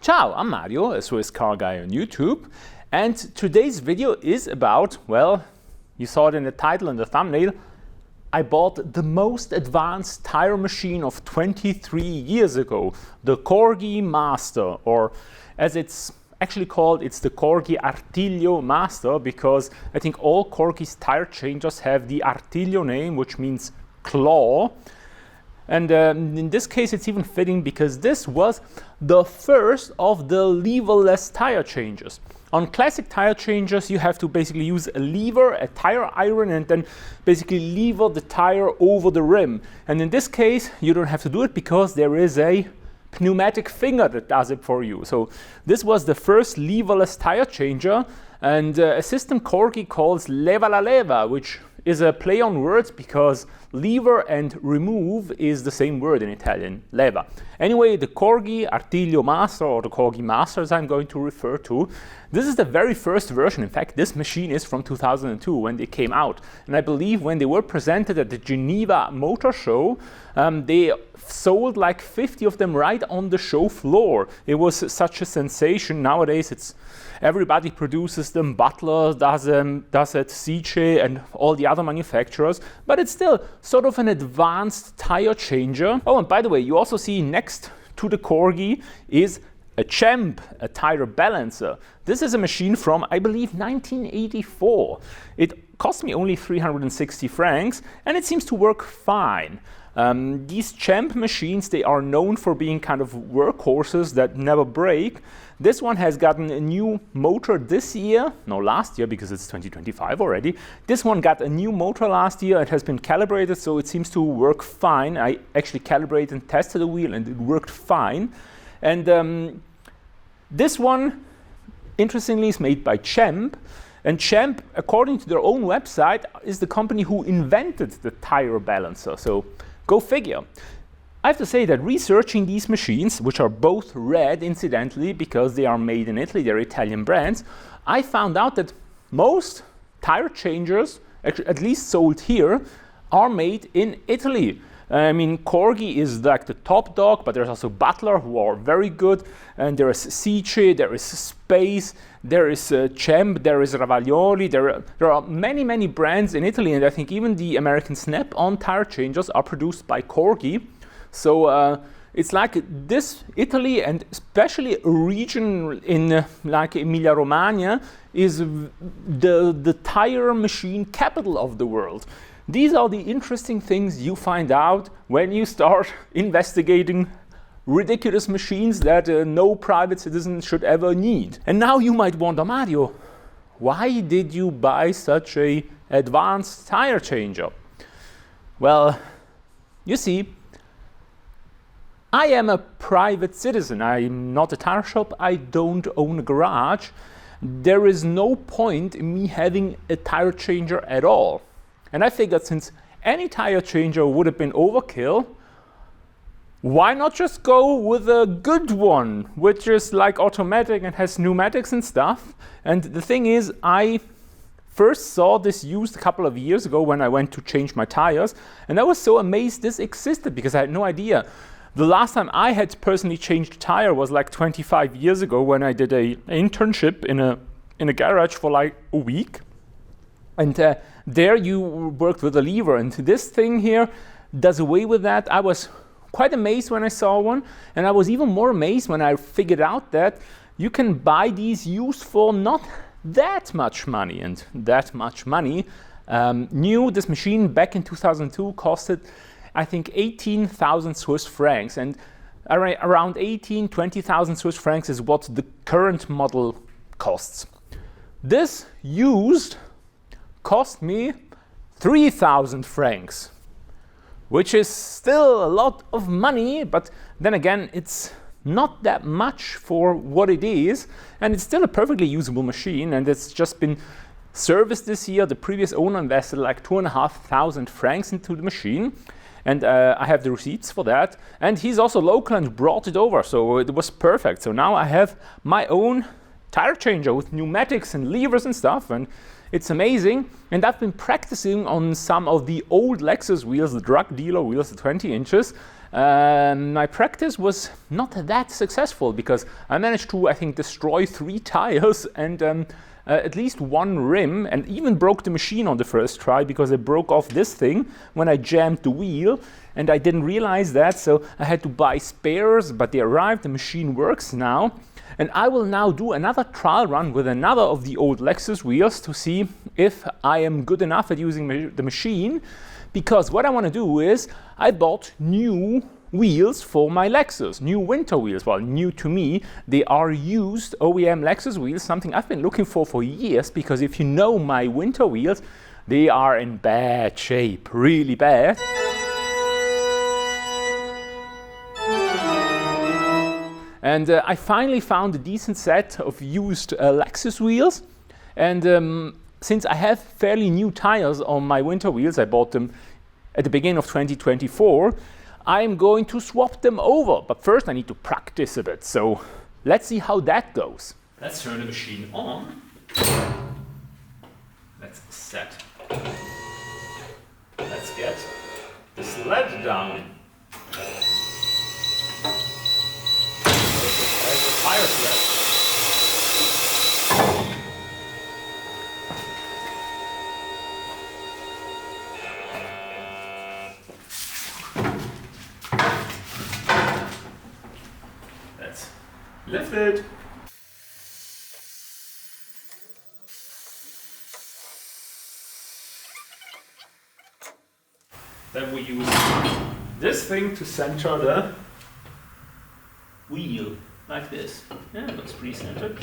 Ciao, I'm Mario, a Swiss car guy on YouTube, and today's video is about, well, you saw it in the title and the thumbnail, I bought the most advanced tire machine of 23 years ago, the Corghi Master, or as it's actually called, it's the Corghi Artiglio Master, because I think all Corghi's tire changers have the Artiglio name, which means claw. And in this case, it's even fitting because this was the first of the leverless tire changes. On classic tire changers, you have to basically use a lever, a tire iron, and then basically lever the tire over the rim. And in this case, you don't have to do it because there is a pneumatic finger that does it for you. So this was the first leverless tire changer, and a system Corghi calls leva, which is a play on words because lever and remove is the same word in Italian, leva. Anyway, the Corghi Artiglio Master, or the Corghi Master as I'm going to refer to, this is the very first version. In fact, this machine is from 2002 when they came out. And I believe when they were presented at the Geneva Motor Show, they sold like 50 of them right on the show floor. It was such a sensation. Nowadays, it's everybody produces them. Butler does it, CEMB, and all the other manufacturers. But it's still sort of an advanced tire changer. Oh, and by the way, you also see next to the Corghi is a CEMB, a tire balancer. This is a machine from, I believe, 1984. It cost me only 360 francs, and it seems to work fine. These CEMB machines, they are known for being kind of workhorses that never break. This one has gotten a new motor this year, no, last year, because it's 2025 already. This one got a new motor last year. It has been calibrated, so it seems to work fine. I actually calibrated and tested the wheel, and it worked fine. And this one, interestingly, is made by CEMB. And CEMB, according to their own website, is the company who invented the tire balancer. So go figure. I have to say that researching these machines, which are both red, incidentally, because they are made in Italy, they're Italian brands, I found out that most tire changers, at least sold here, are made in Italy. I mean, Corghi is like the top dog, but there's also Butler, who are very good, and there is CEMB, there is Space, there is CEMB, there is Ravaglioli, there are many brands in Italy, and I think even the American Snap-on tire changers are produced by Corghi. So it's like this Italy, and especially a region in like Emilia-Romagna, is the tire machine capital of the world. These are the interesting things you find out when you start investigating ridiculous machines that no private citizen should ever need. And now you might wonder, Mario, why did you buy such an advanced tire changer? Well, you see, I am a private citizen. I'm not a tire shop. I don't own a garage. There is no point in me having a tire changer at all. And I figured since any tire changer would have been overkill, why not just go with a good one, which is like automatic and has pneumatics and stuff. And the thing is, I first saw this used a couple of years ago when I went to change my tires, and I was so amazed this existed because I had no idea. The last time I had personally changed a tire was like 25 years ago when I did an internship in a garage for like a week. And there you worked with a lever, and this thing here does away with that. I was quite amazed when I saw one, and I was even more amazed when I figured out that you can buy these used for not that much money. And that much money, new, this machine back in 2002 costed, I think, 18,000 Swiss francs, and around 20,000 Swiss francs is what the current model costs. This used cost me 3,000 francs, which is still a lot of money, but then again, it's not that much for what it is, and it's still a perfectly usable machine, and it's just been serviced this year. The previous owner invested like 2,500 francs into the machine, and I have the receipts for that, and he's also local and brought it over, so it was perfect. So now I have my own tire changer with pneumatics and levers and stuff, and it's amazing. And I've been practicing on some of the old Lexus wheels, the drug dealer wheels, the 20 inches, My practice was not that successful because I managed to, I think, destroy 3 tires and at least 1 rim, and even broke the machine on the first try because I broke off this thing when I jammed the wheel, and I didn't realize that, so I had to buy spares, but they arrived, the machine works now. And I will now do another trial run with another of the old Lexus wheels to see if I am good enough at using the machine, because what I want to do is I bought new wheels for my Lexus, new winter wheels. Well, new to me, they are used OEM Lexus wheels, something I've been looking for years, because if you know my winter wheels, they are in bad shape, really bad. And I finally found a decent set of used Lexus wheels, and since I have fairly new tires on my winter wheels, I bought them at the beginning of 2024, I'm going to swap them over, but first I need to practice a bit, so let's see how that goes. Let's turn the machine on. Let's set. Let's get the sled down. There's the tire sled. Lift it. Then we use this thing to center the wheel, like this. Yeah, it looks pretty centered.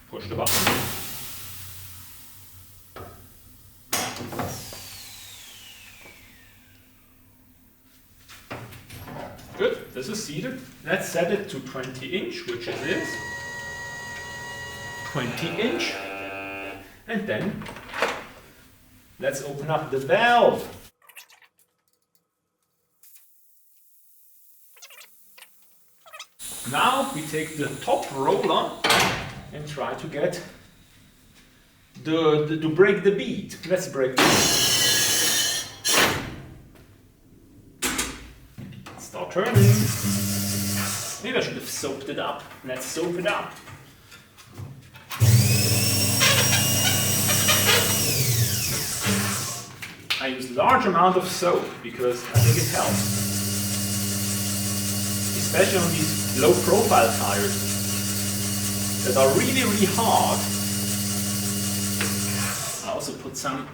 Push the button. Good, this is seated. Let's set it to 20 inch, which it is. 20 inch. And then let's open up the valve. Now we take the top roller and try to get to break the bead. Let's break the bead. Start turning. Maybe I should have soaped it up. Let's soap it up. I use large amount of soap because I think it helps. Especially on these low profile tires that are really, really hard. I also put some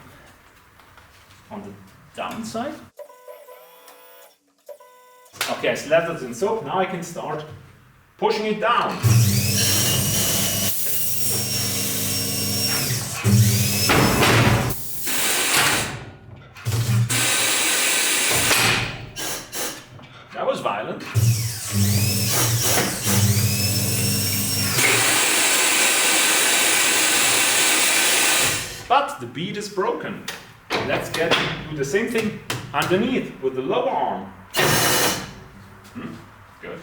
on the downside. Okay, I slathered it in soap, now I can start pushing it down. That was violent. But the bead is broken. Let's do the same thing underneath with the lower arm. Good.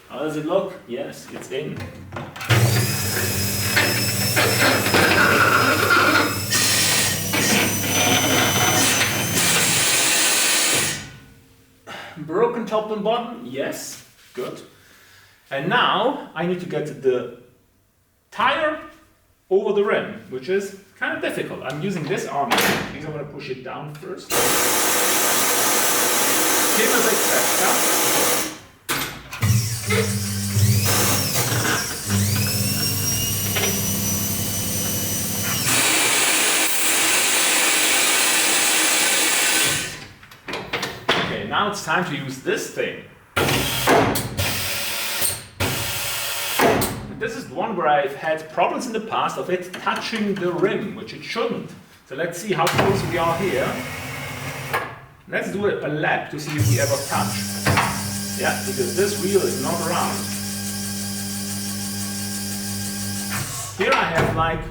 How does it look? Yes, it's in. Broken top and bottom? Yes. Good. And now I need to get the tire over the rim, which is kind of difficult. I'm using this arm because I want to push it down first. Give a big press. Okay, now it's time to use this thing. This is the one where I've had problems in the past of it touching the rim, which it shouldn't. So let's see how close we are here. Let's do a lap to see if we ever touch. Yeah, because this wheel is not around. Here I have like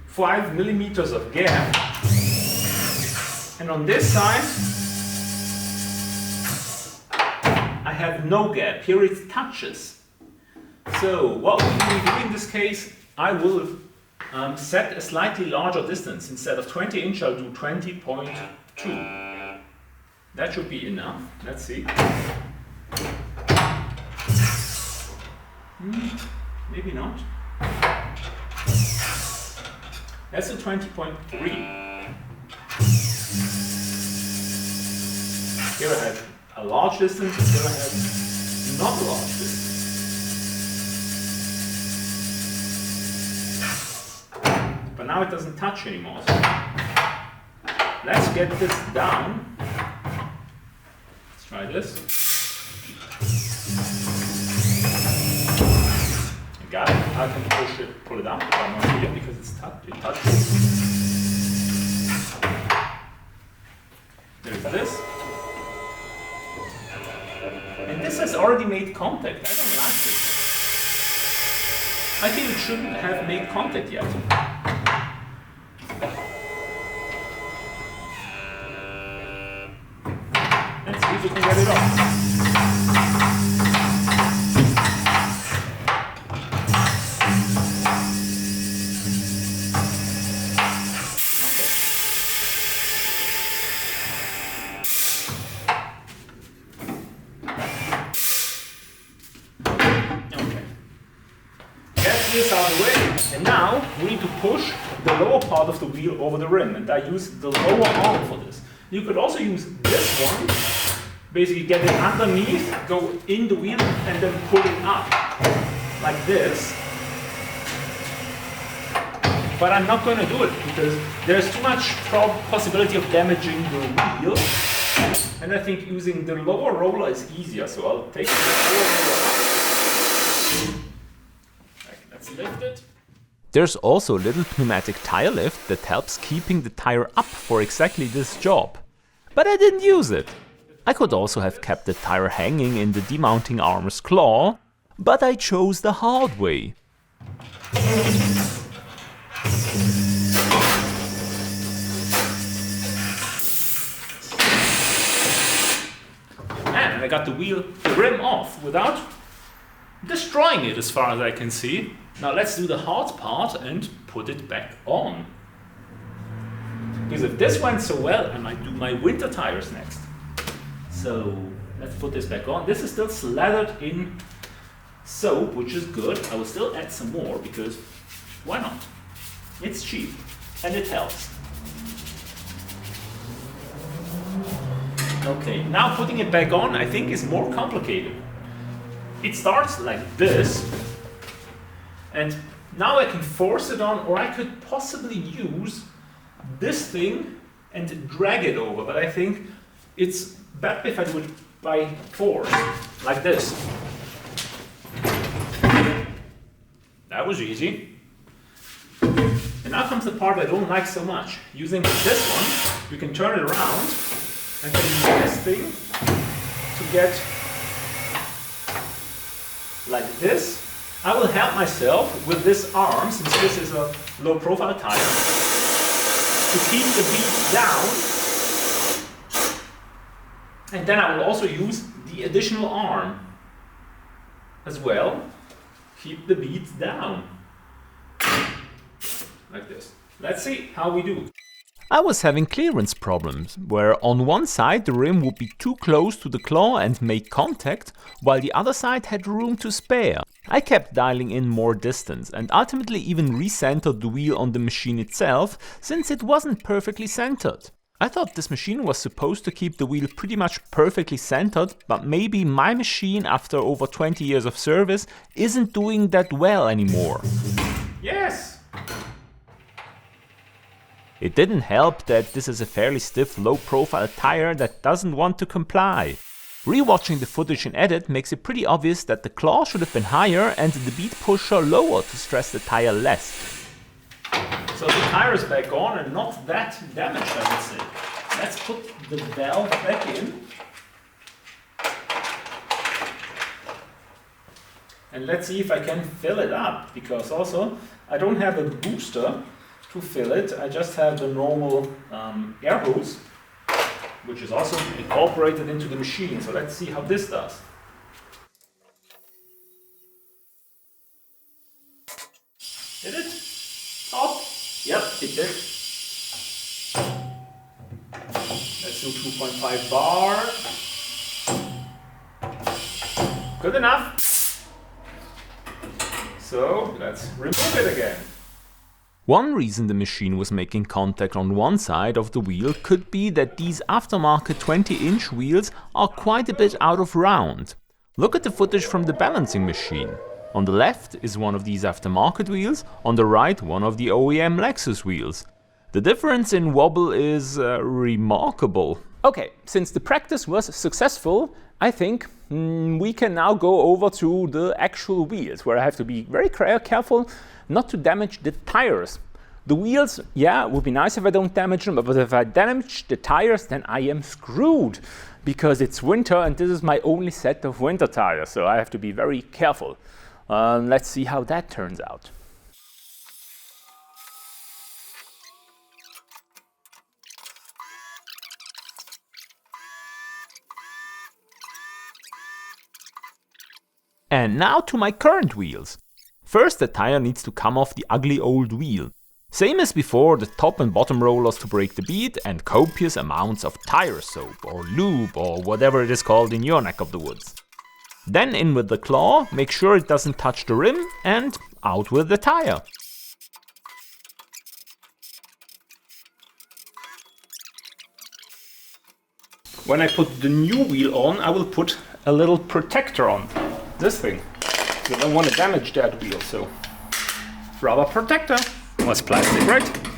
5 millimeters of gap. And on this side, I have no gap. Here it touches. So what we will do in this case, I will set a slightly larger distance. Instead of 20 inch, I'll do 20.2. That should be enough. Let's see. Maybe not. That's a 20.3. Here I have a large distance, and here I have not a large distance. But now it doesn't touch anymore. So let's get this down. Let's try this. I got it. I can pull it up, but I'm not here because it touches. There's this. And this has already made contact. I don't like it. I think it shouldn't have made contact yet. Let's see if we can get it off. This out of the way, and now we need to push the lower part of the wheel over the rim, and I use the lower arm for this. You could also use this one, basically get it underneath, go in the wheel, and then pull it up, like this. But I'm not going to do it, because there's too much possibility of damaging the wheel, and I think using the lower roller is easier, so I'll take the lower roller up. Lift it. There's also a little pneumatic tire lift that helps keeping the tire up for exactly this job. But I didn't use it. I could also have kept the tire hanging in the demounting arm's claw, but I chose the hard way. And I got the rim off without destroying it as far as I can see. Now let's do the hard part and put it back on. Because if this went so well, I might do my winter tires next. So let's put this back on. This is still slathered in soap, which is good. I will still add some more because why not? It's cheap and it helps. Okay, now putting it back on I think is more complicated. It starts like this, and now I can force it on, or I could possibly use this thing and drag it over, but I think it's better if I do it by force, like this. That was easy. And now comes the part I don't like so much. Using this one, you can turn it around and then use this thing to get like this. I will help myself with this arm, since this is a low profile tire, to keep the bead down. And then I will also use the additional arm as well. Keep the bead down. Like this. Let's see how we do. I was having clearance problems, where on one side the rim would be too close to the claw and make contact, while the other side had room to spare. I kept dialing in more distance and ultimately even recentered the wheel on the machine itself, since it wasn't perfectly centered. I thought this machine was supposed to keep the wheel pretty much perfectly centered, but maybe my machine, after over 20 years of service, isn't doing that well anymore. Yes! It didn't help that this is a fairly stiff low-profile tire that doesn't want to comply. Rewatching the footage in edit makes it pretty obvious that the claw should have been higher and the bead pusher lower to stress the tire less. So the tire is back on and not that damaged, I would say. Let's put the valve back in. And let's see if I can fill it up, because also I don't have a booster to fill it. I just have the normal air hose, which is also incorporated into the machine. So let's see how this does. Did it? Awesome. need it. Let's do 2.5 bar. Good enough. So let's remove it again. One reason the machine was making contact on one side of the wheel could be that these aftermarket 20-inch wheels are quite a bit out of round. Look at the footage from the balancing machine. On the left is one of these aftermarket wheels, on the right one of the OEM Lexus wheels. The difference in wobble is remarkable. Okay, since the practice was successful, I think we can now go over to the actual wheels, where I have to be very careful not to damage the tires. The wheels, yeah, it would be nice if I don't damage them, but if I damage the tires, then I am screwed, because it's winter and this is my only set of winter tires, so I have to be very careful. Let's see how that turns out. And now to my current wheels. First, the tire needs to come off the ugly old wheel. Same as before, the top and bottom rollers to break the bead and copious amounts of tire soap or lube or whatever it is called in your neck of the woods. Then in with the claw, make sure it doesn't touch the rim, and out with the tire. When I put the new wheel on, I will put a little protector on this thing. I don't want to damage that wheel, so rubber protector. Well, it's plastic, right?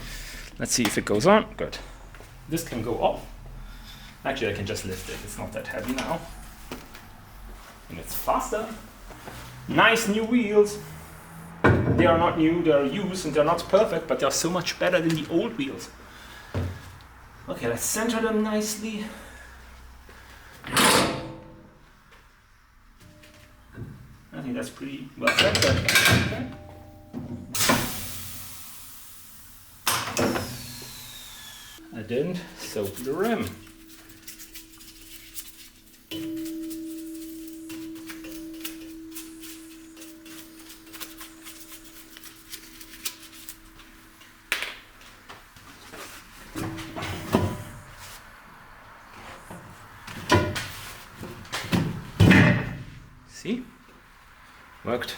Let's see if it goes on. Good. This can go off. Actually, I can just lift it. It's not that heavy now. And it's faster. Nice new wheels. They are not new, they are used, and they're not perfect, but they're so much better than the old wheels. Okay, let's center them nicely. I think that's pretty well centered. Okay. I didn't soap the rim. See? Worked.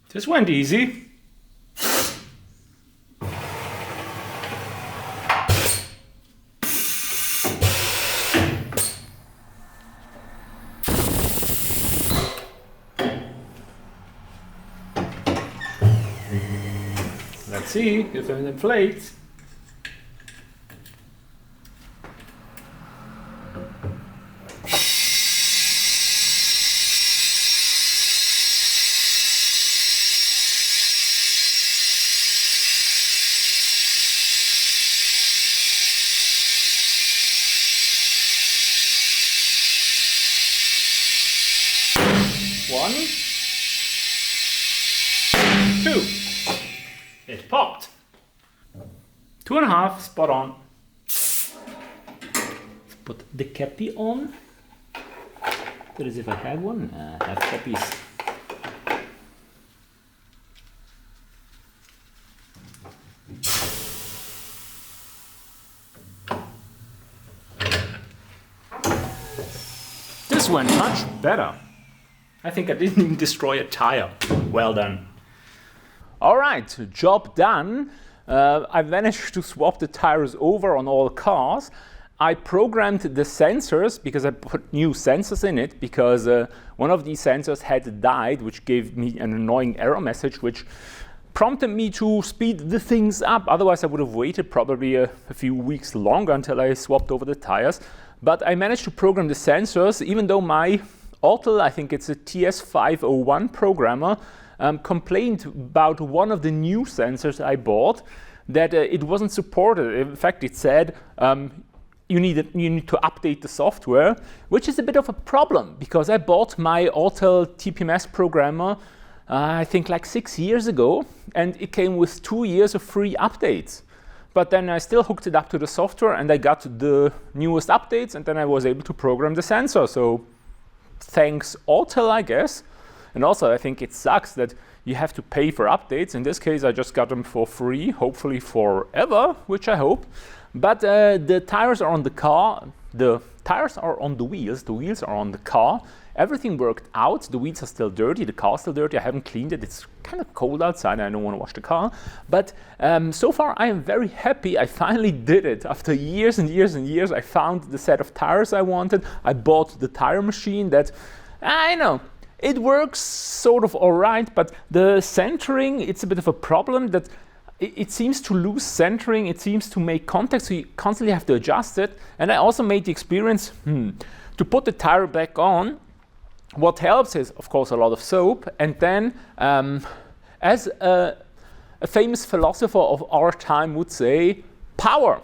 This went easy. Let's see if it inflates. One, two. It popped. 2.5, spot on. Let's put the cappy on. That is if I had one. I have cappies. This went much better. I think I didn't even destroy a tire. Well done. All right, job done. I managed to swap the tires over on all cars. I programmed the sensors because I put new sensors in it because one of these sensors had died, which gave me an annoying error message, which prompted me to speed the things up. Otherwise, I would have waited probably a few weeks longer until I swapped over the tires. But I managed to program the sensors, even though my Autel, I think it's a TS501 programmer, complained about one of the new sensors I bought, that it wasn't supported. In fact, it said you need to update the software, which is a bit of a problem because I bought my Autel TPMS programmer I think like 6 years ago, and it came with 2 years of free updates. But then I still hooked it up to the software and I got the newest updates, and then I was able to program the sensor. So thanks Autel, I guess. And also I think it sucks that you have to pay for updates. In this case, I just got them for free, hopefully forever, which I hope. But the tires are on the car, the tires are on the wheels are on the car. Everything worked out. The wheels are still dirty, the car is still dirty. I haven't cleaned it. It's kind of cold outside. I don't want to wash the car. But so far, I am very happy. I finally did it. After years and years and years, I found the set of tires I wanted. I bought the tire machine that, I know, it works sort of all right, but the centering, it's a bit of a problem that it seems to lose centering. It seems to make contact, so you constantly have to adjust it. And I also made the experience to put the tire back on. What helps is, of course, a lot of soap. And then, as a famous philosopher of our time would say, power.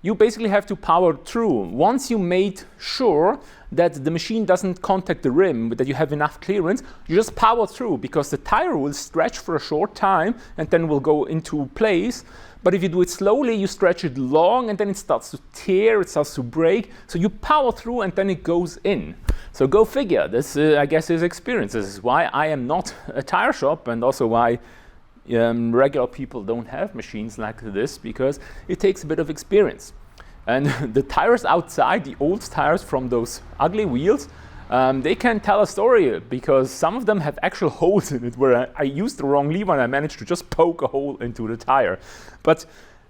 You basically have to power through. Once you made sure that the machine doesn't contact the rim, but that you have enough clearance, you just power through, because the tire will stretch for a short time and then will go into place. But if you do it slowly, you stretch it long and then it starts to tear, it starts to break. So you power through and then it goes in. So go figure. This, I guess, is experience. This is why I am not a tire shop, and also why regular people don't have machines like this, because it takes a bit of experience. And the tires outside, the old tires from those ugly wheels, they can tell a story, because some of them have actual holes in it where I used the wrong lever and I managed to just poke a hole into the tire. But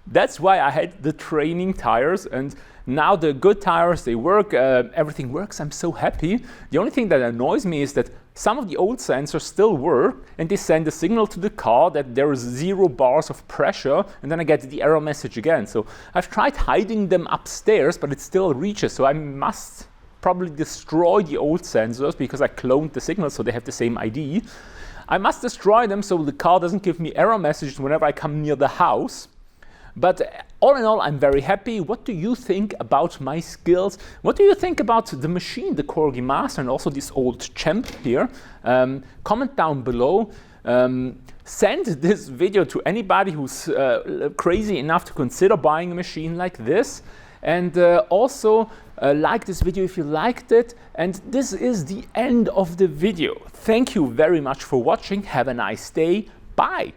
that's why I had the training tires, and now the good tires, they work, everything works, I'm so happy. The only thing that annoys me is that some of the old sensors still work, and they send a signal to the car that there is 0 bars of pressure, and then I get the error message again. So I've tried hiding them upstairs, but it still reaches, so I must probably destroy the old sensors, because I cloned the signals so they have the same ID. I must destroy them so the car doesn't give me error messages whenever I come near the house. But all in all, I'm very happy. What do you think about my skills? What do you think about the machine, the Corghi Master, and also this old CEMB here? Comment down below. Send this video to anybody who's crazy enough to consider buying a machine like this. And also like this video if you liked it. And this is the end of the video. Thank you very much for watching. Have a nice day. Bye.